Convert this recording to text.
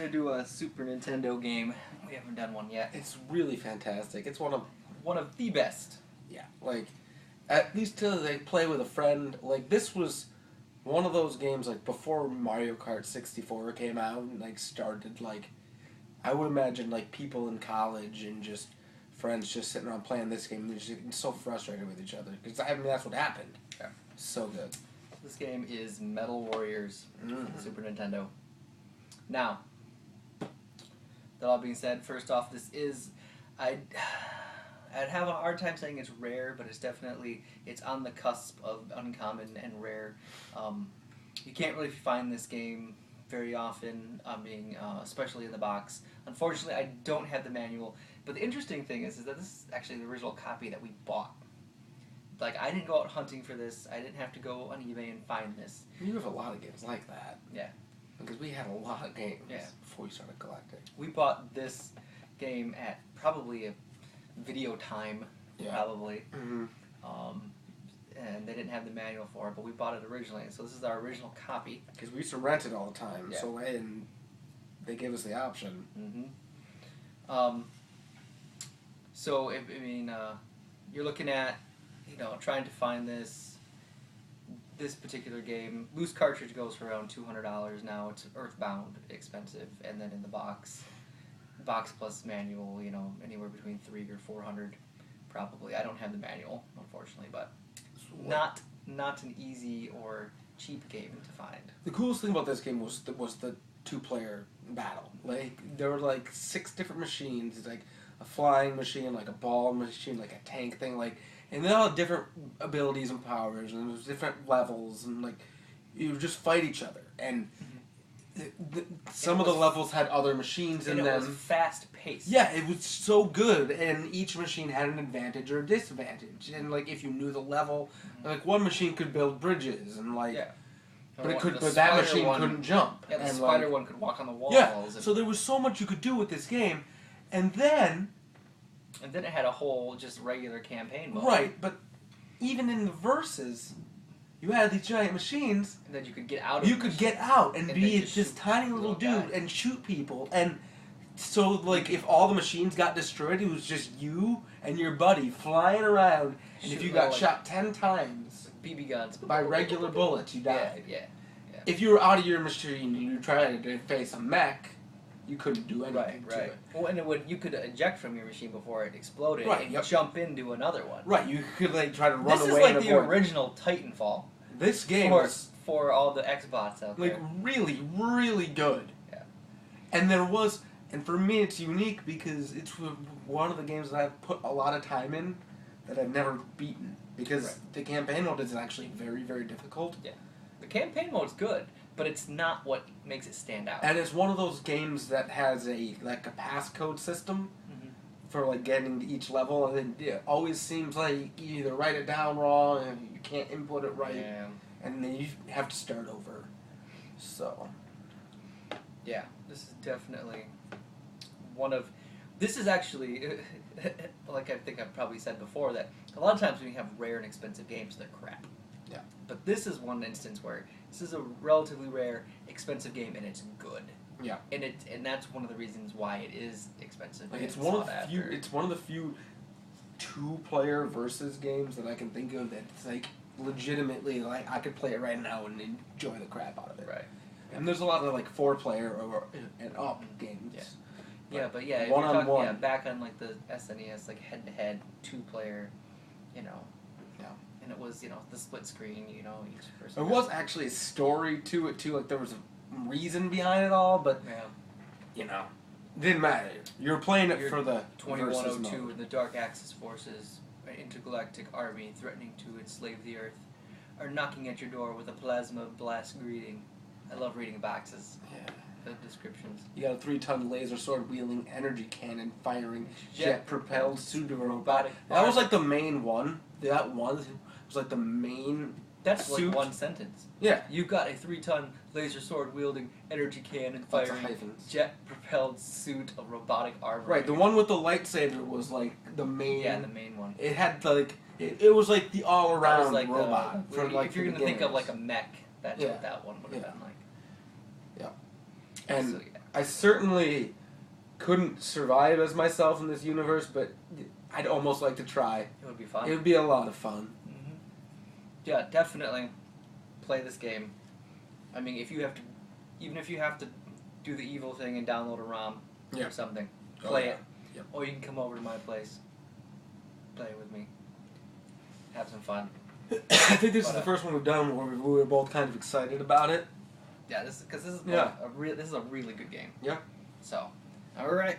to do a Super Nintendo game. We haven't done one yet. It's really fantastic. It's one of the best. Yeah, like, at least till they play with a friend. Like, this was one of those games, like, before Mario Kart 64 came out and, like, started, like, I would imagine, like, people in college and just friends just sitting around playing this game and just getting so frustrated with each other. Because, I mean, that's what happened. Yeah. So good. This game is Metal Warriors for the Super Nintendo. Now, that all being said, first off, this is... I'd have a hard time saying it's rare, but it's on the cusp of uncommon and rare. You can't really find this game very often, especially in the box. Unfortunately, I don't have the manual. But the interesting thing is that this is actually the original copy that we bought. Like, I didn't go out hunting for this. I didn't have to go on eBay and find this. You have a lot of games like that. Yeah. Because we had a lot of games before we started collecting. We bought this game at probably a Video Time, probably. Mm-hmm. And they didn't have the manual for it, but we bought it originally. So this is our original copy. Because we used to rent it all the time, and they gave us the option. Mm-hmm. So, you're looking at, trying to find this particular game. Loose cartridge goes for around $200 now. It's Earthbound expensive, and then in the box plus manual, anywhere between $300 or $400, probably. I don't have the manual, unfortunately, but not an easy or cheap game to find. The coolest thing about this game was the two-player battle. Like, there were like 6 different machines, like a flying machine, like a ball machine, like a tank thing, like, and they all had different abilities and powers, and there was different levels, and like, you would just fight each other, and some of the levels had other machines in them. And it was fast-paced. Yeah, it was so good, and each machine had an advantage or a disadvantage, and like, if you knew the level, like, one machine could build bridges, and like, but that machine couldn't jump. Yeah, the and spider one could walk on the walls. Yeah, so there was so much you could do with this game, and then it had a whole just regular campaign mode. Right, but even in the verses, you had these giant machines. And then you could get out of You could get out and be this tiny little dude guy and shoot people. And so, like, if all the machines got destroyed, it was just you and your buddy flying around. And if you got shot 10 times BB guns by regular bullets, you died. Yeah. If you were out of your machine and you tried to face a mech, you couldn't do anything to it. Well, and you could eject from your machine before it exploded and jump into another one. Right, you could like try to run away. This is like the original Titanfall. This game was for all the Xbots out there. Like, really, really good. Yeah. And for me it's unique because it's one of the games that I've put a lot of time in that I've never beaten. Because the campaign mode is actually very, very difficult. Yeah. The campaign mode's good, but it's not what makes it stand out. And it's one of those games that has a passcode system for like getting to each level, and it always seems like you either write it down wrong and you can't input it right, and then you have to start over. So. Yeah, this is definitely this is actually, like I think I've probably said before, that a lot of times when you have rare and expensive games, they're crap. Yeah. But this is one instance where this is a relatively rare, expensive game, and it's good. Yeah. And that's one of the reasons why it is expensive. Like, it's one of the few 2-player versus games that I can think of that's like legitimately like I could play it right now and enjoy the crap out of it. Right. And there's a lot of like 4-player and up games. Yeah. Yeah, but yeah, one-on-one. Back on like the SNES, like head-to-head 2-player, Yeah. And it was, the split screen, each person. There was actually a story to it too, like there was a reason behind it all, but didn't matter. You're playing it for the 2102 and the Dark Axis forces, an intergalactic army threatening to enslave the Earth, are knocking at your door with a plasma blast greeting. I love reading boxes. Yeah. The descriptions. You got a 3-ton laser sword wielding energy cannon firing jet propelled pseudo robotic. That was like the main one. That one was like the main. That's suit. like one sentence. Yeah. You've got a 3-ton laser sword wielding energy cannon firing jet propelled suit of robotic armor. Right. The one with the lightsaber was like the main. Yeah, the main one. It had like it was like the all around like robot. If you're gonna think of like a mech, that's what that one would have been like. Yeah. And I certainly couldn't survive as myself in this universe, but I'd almost like to try. It would be fun. It would be a lot of fun. Mm-hmm. Yeah, definitely play this game. I mean, even if you have to do the evil thing and download a ROM or something, play it. Yep. Or you can come over to my place, play it with me, have some fun. I think this is the first one we've done where we were both kind of excited about it. Yeah, this is Yeah. this is a really good game. Yeah. So, all right.